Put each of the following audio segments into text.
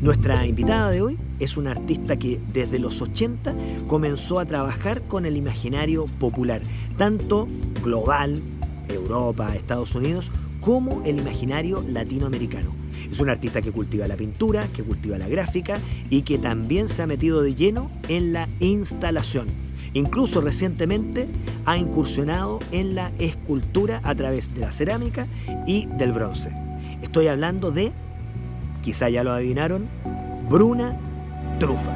Nuestra invitada de hoy es una artista que desde los 80 comenzó a trabajar con el imaginario popular, tanto global, Europa, Estados Unidos, como el imaginario latinoamericano. Es una artista que cultiva la pintura, que cultiva la gráfica y que también se ha metido de lleno en la instalación. Incluso recientemente ha incursionado en la escultura a través de la cerámica y del bronce. Estoy hablando de, quizá ya lo adivinaron, Bruna Truffa.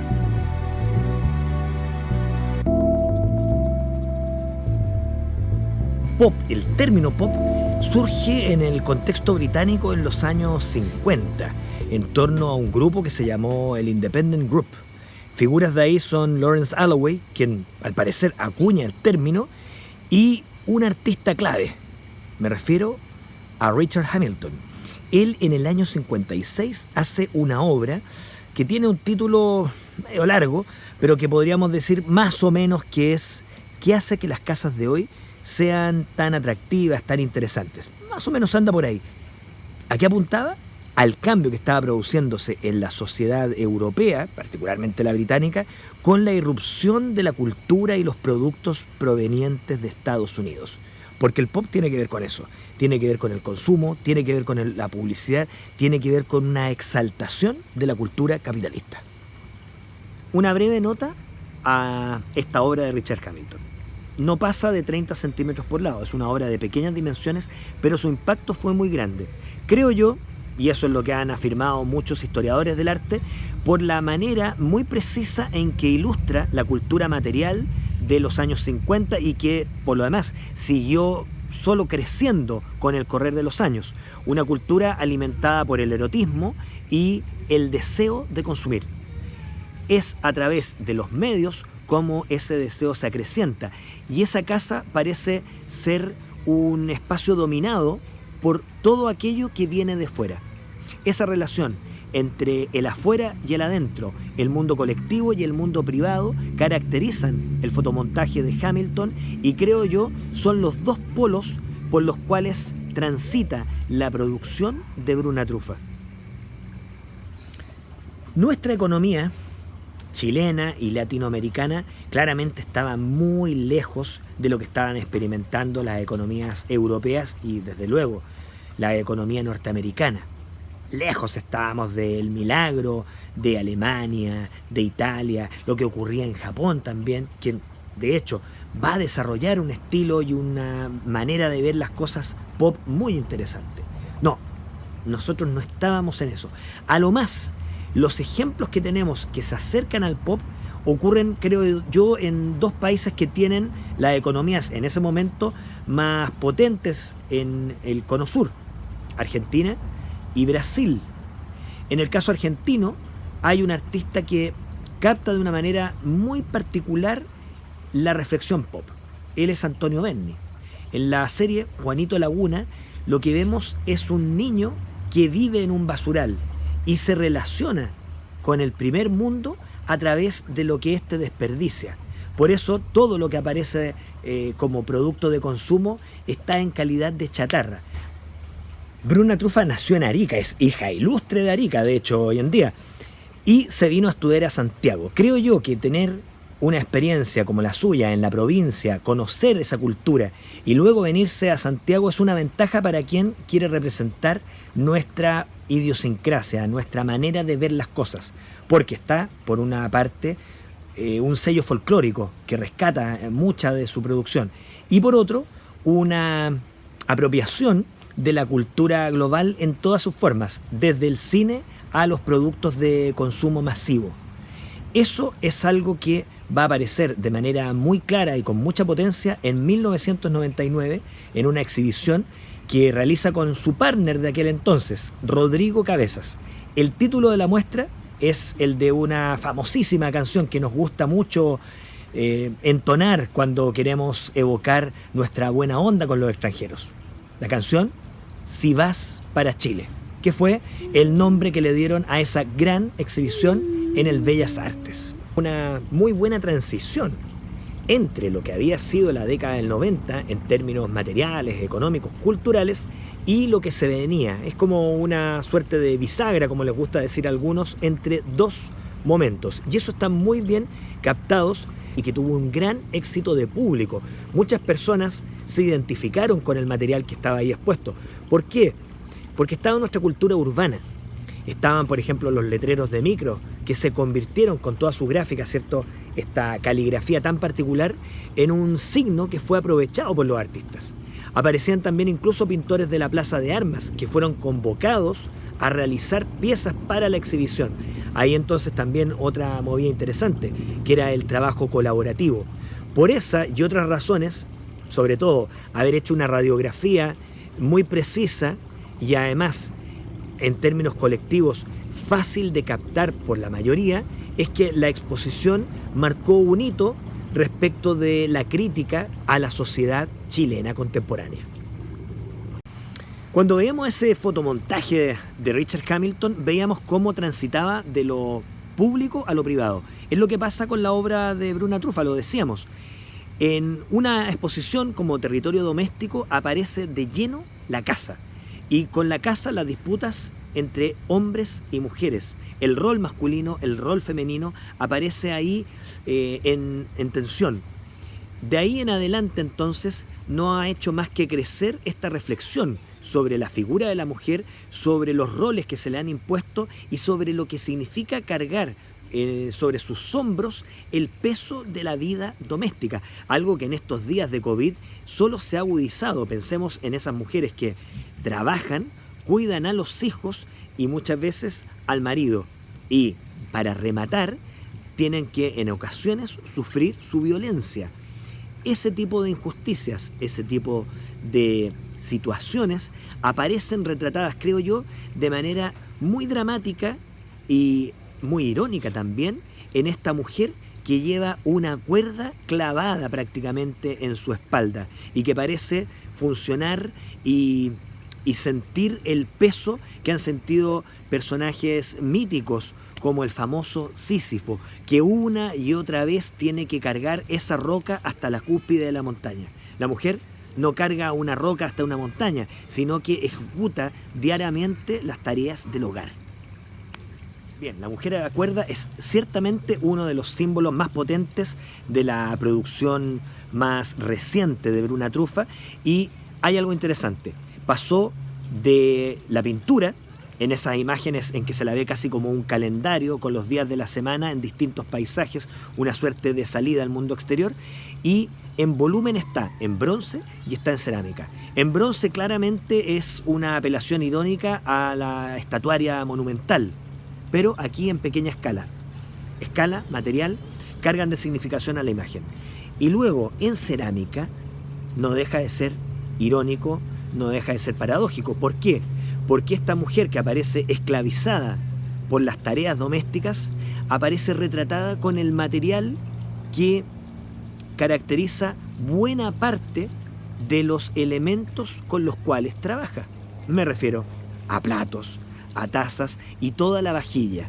Pop, el término pop, surge en el contexto británico en los años 50, en torno a un grupo que se llamó el Independent Group. Figuras de ahí son Laurence Alloway, quien al parecer acuña el término, y un artista clave. Me refiero a Richard Hamilton. Él en el año 56 hace una obra que tiene un título medio largo, pero que podríamos decir más o menos que es ¿qué hace que las casas de hoy sean tan atractivas, tan interesantes? Más o menos anda por ahí. ¿A qué apuntaba? Al cambio que estaba produciéndose en la sociedad europea, particularmente la británica, con la irrupción de la cultura y los productos provenientes de Estados Unidos. Porque el pop tiene que ver con eso, tiene que ver con el consumo, tiene que ver con la publicidad, tiene que ver con una exaltación de la cultura capitalista. Una breve nota a esta obra de Richard Hamilton. No pasa de 30 centímetros por lado, es una obra de pequeñas dimensiones, pero su impacto fue muy grande. Creo yo, y eso es lo que han afirmado muchos historiadores del arte, por la manera muy precisa en que ilustra la cultura material de los años 50 y que, por lo demás, siguió solo creciendo con el correr de los años. Una cultura alimentada por el erotismo y el deseo de consumir. Es a través de los medios como ese deseo se acrecienta, y esa casa parece ser un espacio dominado por todo aquello que viene de fuera. Esa relación entre el afuera y el adentro, el mundo colectivo y el mundo privado, caracterizan el fotomontaje de Hamilton y creo yo son los dos polos por los cuales transita la producción de Bruna Truffa. Nuestra economía chilena y latinoamericana claramente estaba muy lejos de lo que estaban experimentando las economías europeas y desde luego la economía norteamericana. Lejos estábamos del milagro de Alemania, de Italia, lo que ocurría en Japón también, quien de hecho va a desarrollar un estilo y una manera de ver las cosas pop muy interesante. No, nosotros no estábamos en eso. A lo más, los ejemplos que tenemos que se acercan al pop ocurren, creo yo, en dos países que tienen las economías en ese momento más potentes en el cono sur, Argentina y Brasil. En el caso argentino hay un artista que capta de una manera muy particular la reflexión pop. Él es Antonio Benni. En la serie Juanito Laguna lo que vemos es un niño que vive en un basural y se relaciona con el primer mundo a través de lo que éste desperdicia. Por eso todo lo que aparece como producto de consumo está en calidad de chatarra. Bruna Truffa nació en Arica, es hija ilustre de Arica, de hecho, hoy en día, y se vino a estudiar a Santiago. Creo yo que tener una experiencia como la suya en la provincia, conocer esa cultura y luego venirse a Santiago es una ventaja para quien quiere representar nuestra idiosincrasia, nuestra manera de ver las cosas, porque está, por una parte, un sello folclórico que rescata mucha de su producción y por otro, una apropiación de la cultura global en todas sus formas, desde el cine a los productos de consumo masivo. Eso es algo que va a aparecer de manera muy clara y con mucha potencia en 1999 en una exhibición que realiza con su partner de aquel entonces, Rodrigo Cabezas. El título de la muestra es el de una famosísima canción que nos gusta mucho entonar cuando queremos evocar nuestra buena onda con los extranjeros. La canción Si vas para Chile, que fue el nombre que le dieron a esa gran exhibición en el Bellas Artes. Una muy buena transición entre lo que había sido la década del 90 en términos materiales, económicos, culturales, y lo que se venía. Es como una suerte de bisagra, como les gusta decir a algunos, entre dos momentos. Y eso está muy bien captados y que tuvo un gran éxito de público. Muchas personas se identificaron con el material que estaba ahí expuesto. ¿Por qué? Porque estaba en nuestra cultura urbana. Estaban, por ejemplo, los letreros de micro, que se convirtieron con toda su gráfica, ¿cierto?, esta caligrafía tan particular, en un signo que fue aprovechado por los artistas. Aparecían también incluso pintores de la Plaza de Armas, que fueron convocados a realizar piezas para la exhibición. Ahí entonces también otra movida interesante, que era el trabajo colaborativo. Por esa y otras razones, sobre todo haber hecho una radiografía muy precisa y además en términos colectivos fácil de captar por la mayoría, es que la exposición marcó un hito respecto de la crítica a la sociedad chilena contemporánea. Cuando veíamos ese fotomontaje de Richard Hamilton, veíamos cómo transitaba de lo público a lo privado. Es lo que pasa con la obra de Bruna Trufa, lo decíamos. En una exposición como territorio doméstico aparece de lleno la casa. Y con la casa las disputas entre hombres y mujeres. El rol masculino, el rol femenino aparece ahí en tensión. De ahí en adelante entonces no ha hecho más que crecer esta reflexión sobre la figura de la mujer, sobre los roles que se le han impuesto y sobre lo que significa cargar sobre sus hombros el peso de la vida doméstica, algo que en estos días de COVID solo se ha agudizado. Pensemos en esas mujeres que trabajan, cuidan a los hijos y muchas veces al marido, y para rematar tienen que en ocasiones sufrir su violencia. Ese tipo de injusticias, ese tipo de situaciones aparecen retratadas, creo yo, de manera muy dramática y muy irónica también en esta mujer que lleva una cuerda clavada prácticamente en su espalda y que parece funcionar y sentir el peso que han sentido personajes míticos como el famoso Sísifo, que una y otra vez tiene que cargar esa roca hasta la cúspide de la montaña. La mujer no carga una roca hasta una montaña, sino que ejecuta diariamente las tareas del hogar. Bien, la mujer a la cuerda es ciertamente uno de los símbolos más potentes de la producción más reciente de Bruna Trufa, y hay algo interesante. Pasó de la pintura, en esas imágenes en que se la ve casi como un calendario con los días de la semana en distintos paisajes, una suerte de salida al mundo exterior, y en volumen está en bronce y está en cerámica. En bronce claramente es una apelación irónica a la estatuaria monumental, pero aquí en pequeña escala. Escala, material, cargan de significación a la imagen. Y luego en cerámica no deja de ser irónico, no deja de ser paradójico. ¿Por qué? Porque esta mujer que aparece esclavizada por las tareas domésticas aparece retratada con el material que caracteriza buena parte de los elementos con los cuales trabaja. Me refiero a platos, a tazas y toda la vajilla.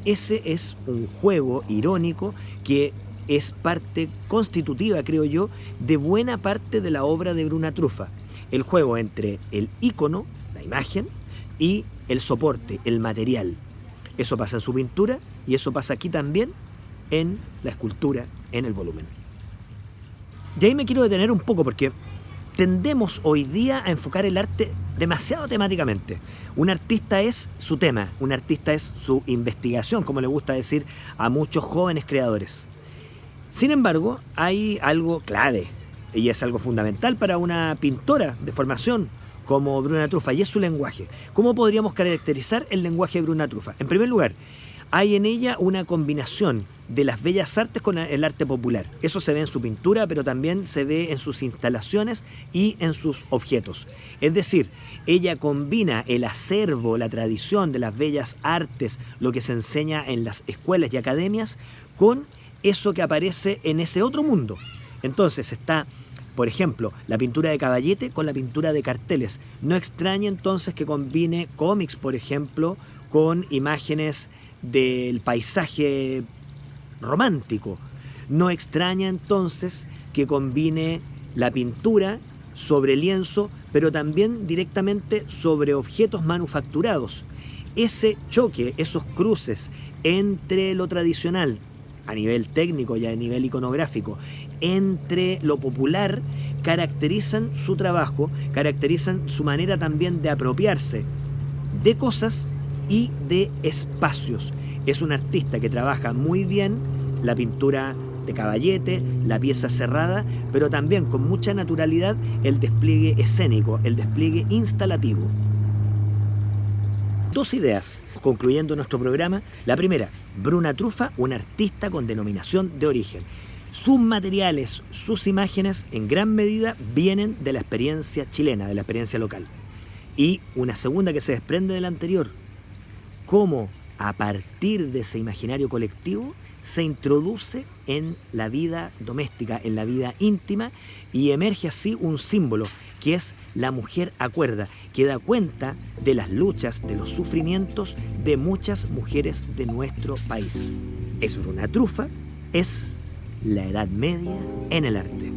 Ese es un juego irónico que es parte constitutiva, creo yo, de buena parte de la obra de Bruna Trufa. El juego entre el ícono, la imagen, y el soporte, el material. Eso pasa en su pintura y eso pasa aquí también en la escultura, en el volumen. Y ahí me quiero detener un poco porque tendemos hoy día a enfocar el arte demasiado temáticamente. Un artista es su tema, un artista es su investigación, como le gusta decir a muchos jóvenes creadores. Sin embargo, hay algo clave y es algo fundamental para una pintora de formación como Bruna Trufa, y es su lenguaje. ¿Cómo podríamos caracterizar el lenguaje de Bruna Trufa? En primer lugar, hay en ella una combinación de las bellas artes con el arte popular. Eso se ve en su pintura, pero también se ve en sus instalaciones y en sus objetos. Es decir, ella combina el acervo, la tradición de las bellas artes, lo que se enseña en las escuelas y academias, con eso que aparece en ese otro mundo. Entonces está, por ejemplo, la pintura de caballete con la pintura de carteles. No extraña entonces que combine cómics, por ejemplo, con imágenes del paisaje romántico. No extraña entonces que combine la pintura sobre lienzo, pero también directamente sobre objetos manufacturados. Ese choque, esos cruces entre lo tradicional, a nivel técnico y a nivel iconográfico, entre lo popular, caracterizan su trabajo, caracterizan su manera también de apropiarse de cosas y de espacios. Es un artista que trabaja muy bien la pintura de caballete, la pieza cerrada, pero también con mucha naturalidad el despliegue escénico, el despliegue instalativo. Dos ideas, concluyendo nuestro programa. La primera, Bruna Truffa, una artista con denominación de origen. Sus materiales, sus imágenes, en gran medida vienen de la experiencia chilena, de la experiencia local. Y una segunda que se desprende de la anterior, cómo a partir de ese imaginario colectivo se introduce en la vida doméstica, en la vida íntima, y emerge así un símbolo que es la mujer acuerda, que da cuenta de las luchas, de los sufrimientos de muchas mujeres de nuestro país. Es Bruna Truffa, es la Edad Media en el arte.